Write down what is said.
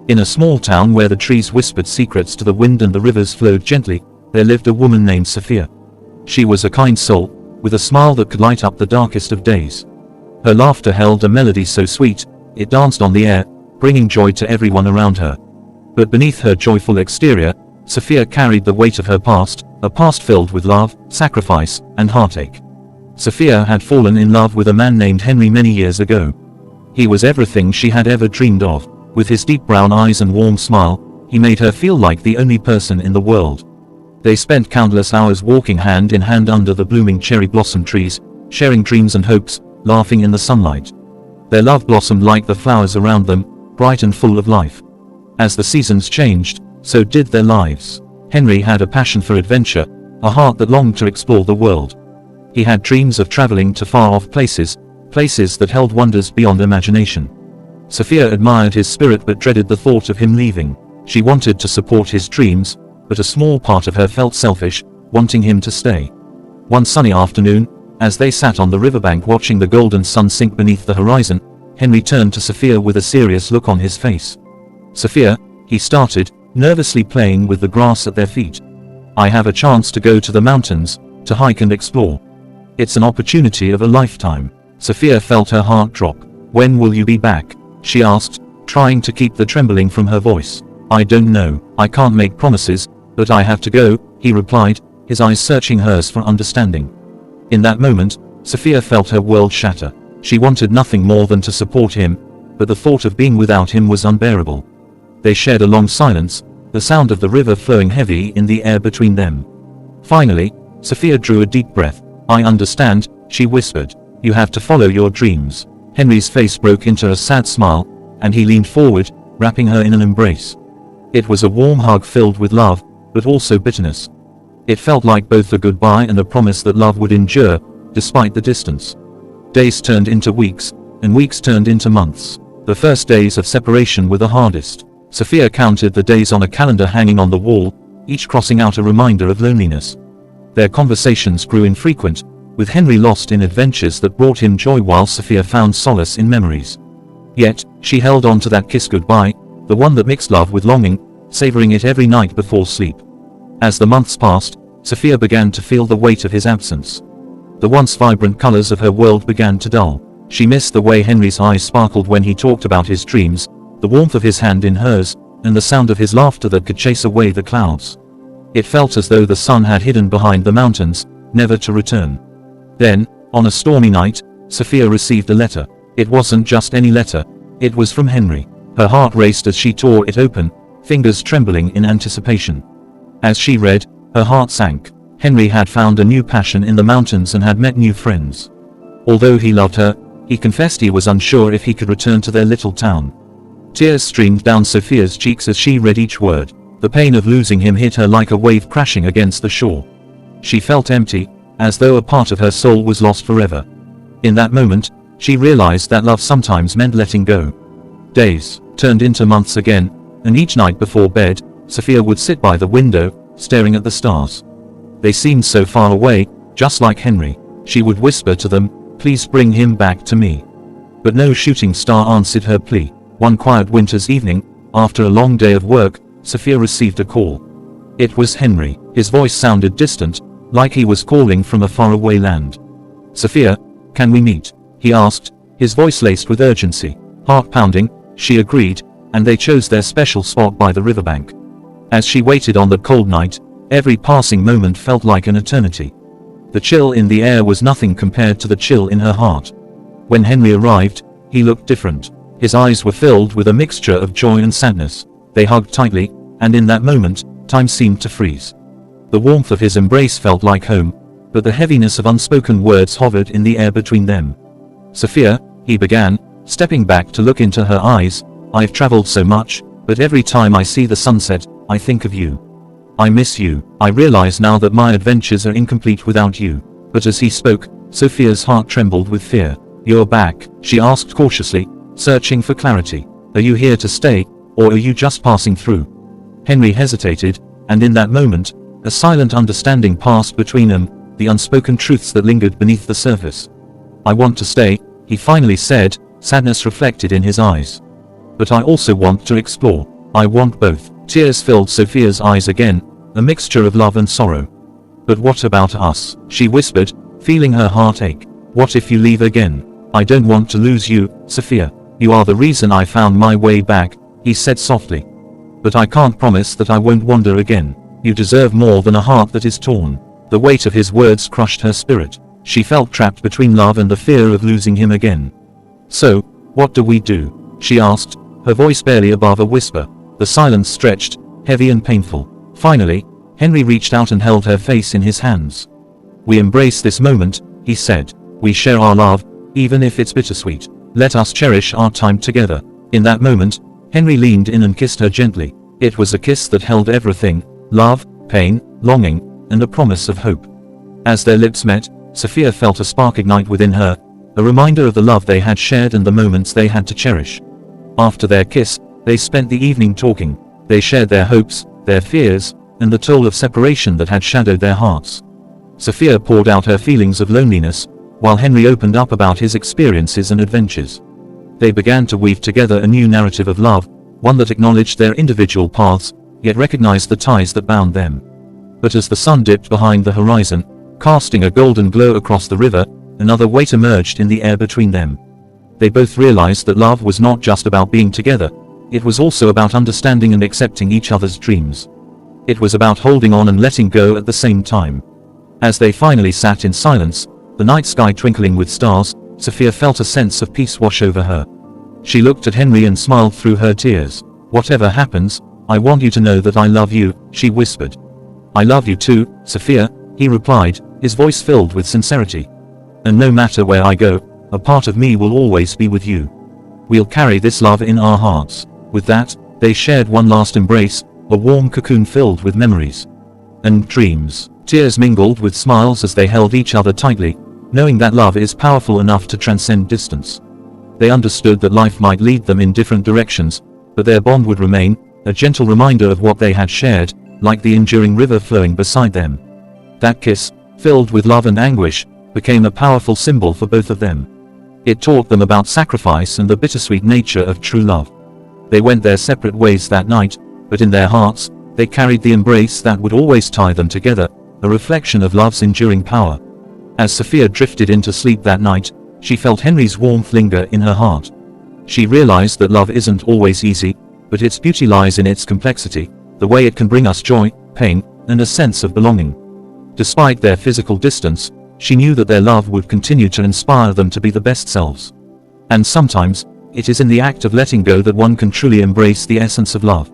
In a small town where the trees whispered secrets to the wind and the rivers flowed gently, there lived a woman named Sophia. She was a kind soul, with a smile that could light up the darkest of days. Her laughter held a melody so sweet, it danced on the air, bringing joy to everyone around her. But beneath her joyful exterior, Sophia carried the weight of her past, a past filled with love, sacrifice, and heartache. Sophia had fallen in love with a man named Henry many years ago. He was everything she had ever dreamed of. With his deep brown eyes and warm smile, he made her feel like the only person in the world. They spent countless hours walking hand in hand under the blooming cherry blossom trees, sharing dreams and hopes, laughing in the sunlight. Their love blossomed like the flowers around them, bright and full of life. As the seasons changed, so did their lives. Henry had a passion for adventure, a heart that longed to explore the world. He had dreams of traveling to far-off places, places that held wonders beyond imagination. Sophia admired his spirit but dreaded the thought of him leaving. She wanted to support his dreams, but a small part of her felt selfish, wanting him to stay. One sunny afternoon, as they sat on the riverbank watching the golden sun sink beneath the horizon, Henry turned to Sophia with a serious look on his face. "Sophia," he started, nervously playing with the grass at their feet. "I have a chance to go to the mountains, to hike and explore. It's an opportunity of a lifetime." Sophia felt her heart drop. "When will you be back?" she asked, trying to keep the trembling from her voice. "I don't know, I can't make promises, but I have to go," he replied, his eyes searching hers for understanding. In that moment, Sophia felt her world shatter. She wanted nothing more than to support him, but the thought of being without him was unbearable. They shared a long silence, the sound of the river flowing heavy in the air between them. Finally, Sophia drew a deep breath. "I understand," she whispered. "You have to follow your dreams." Henry's face broke into a sad smile, and he leaned forward, wrapping her in an embrace. It was a warm hug filled with love, but also bitterness. It felt like both a goodbye and a promise that love would endure, despite the distance. Days turned into weeks, and weeks turned into months. The first days of separation were the hardest. Sophia counted the days on a calendar hanging on the wall, each crossing out a reminder of loneliness. Their conversations grew infrequent, with Henry lost in adventures that brought him joy while Sophia found solace in memories. Yet, she held on to that kiss goodbye, the one that mixed love with longing, savoring it every night before sleep. As the months passed, Sophia began to feel the weight of his absence. The once vibrant colors of her world began to dull. She missed the way Henry's eyes sparkled when he talked about his dreams, the warmth of his hand in hers, and the sound of his laughter that could chase away the clouds. It felt as though the sun had hidden behind the mountains, never to return. Then, on a stormy night, Sophia received a letter. It wasn't just any letter, it was from Henry. Her heart raced as she tore it open, fingers trembling in anticipation. As she read, her heart sank. Henry had found a new passion in the mountains and had met new friends. Although he loved her, he confessed he was unsure if he could return to their little town. Tears streamed down Sophia's cheeks as she read each word. The pain of losing him hit her like a wave crashing against the shore. She felt empty, as though a part of her soul was lost forever. In that moment, she realized that love sometimes meant letting go. Days turned into months again, and each night before bed, Sophia would sit by the window, staring at the stars. They seemed so far away, just like Henry. She would whisper to them, "Please bring him back to me." But no shooting star answered her plea. One quiet winter's evening, after a long day of work, Sophia received a call. It was Henry. His voice sounded distant, like he was calling from a faraway land. "Sophia, can we meet?" he asked, his voice laced with urgency. Heart pounding, she agreed, and they chose their special spot by the riverbank. As she waited on the cold night, every passing moment felt like an eternity. The chill in the air was nothing compared to the chill in her heart. When Henry arrived, he looked different. His eyes were filled with a mixture of joy and sadness. They hugged tightly, and in that moment, time seemed to freeze. The warmth of his embrace felt like home, but the heaviness of unspoken words hovered in the air between them. "Sophia," he began, stepping back to look into her eyes, "I've traveled so much, but every time I see the sunset, I think of you. I miss you. I realize now that my adventures are incomplete without you." But as he spoke, Sophia's heart trembled with fear. "You're back?" she asked cautiously, searching for clarity. "Are you here to stay, or are you just passing through?" Henry hesitated, and in that moment, a silent understanding passed between them, the unspoken truths that lingered beneath the surface. "I want to stay," he finally said, sadness reflected in his eyes. "But I also want to explore." I want both. Tears filled Sophia's eyes again, a mixture of love and sorrow. But what about us? She whispered, feeling her heart ache. What if you leave again? I don't want to lose you, Sophia. You are the reason I found my way back, he said softly. But I can't promise that I won't wander again. You deserve more than a heart that is torn. The weight of his words crushed her spirit. She felt trapped between love and the fear of losing him again. So, what do we do? She asked, her voice barely above a whisper. The silence stretched, heavy and painful. Finally, Henry reached out and held her face in his hands. We embrace this moment, he said. We share our love, even if it's bittersweet. Let us cherish our time together. In that moment, Henry leaned in and kissed her gently. It was a kiss that held everything: love, pain, longing, and a promise of hope. As their lips met, Sophia felt a spark ignite within her, a reminder of the love they had shared and the moments they had to cherish. After their kiss, they spent the evening talking. They shared their hopes, their fears, and the toll of separation that had shadowed their hearts. Sophia poured out her feelings of loneliness, while Henry opened up about his experiences and adventures. They began to weave together a new narrative of love, one that acknowledged their individual paths, yet recognized the ties that bound them. But as the sun dipped behind the horizon, casting a golden glow across the river, another weight emerged in the air between them. They both realized that love was not just about being together, it was also about understanding and accepting each other's dreams. It was about holding on and letting go at the same time. As they finally sat in silence, the night sky twinkling with stars, Sophia felt a sense of peace wash over her. She looked at Henry and smiled through her tears. Whatever happens, I want you to know that I love you, she whispered. I love you too, Sophia, he replied, his voice filled with sincerity. And no matter where I go, a part of me will always be with you. We'll carry this love in our hearts. With that, they shared one last embrace, a warm cocoon filled with memories and dreams. Tears mingled with smiles as they held each other tightly, knowing that love is powerful enough to transcend distance. They understood that life might lead them in different directions, but their bond would remain, a gentle reminder of what they had shared, like the enduring river flowing beside them. That kiss, filled with love and anguish, became a powerful symbol for both of them. It taught them about sacrifice and the bittersweet nature of true love. They went their separate ways that night, but in their hearts, they carried the embrace that would always tie them together, a reflection of love's enduring power. As Sophia drifted into sleep that night, she felt Henry's warmth linger in her heart. She realized that love isn't always easy, but its beauty lies in its complexity, the way it can bring us joy, pain, and a sense of belonging. Despite their physical distance, she knew that their love would continue to inspire them to be the best selves. And sometimes, it is in the act of letting go that one can truly embrace the essence of love.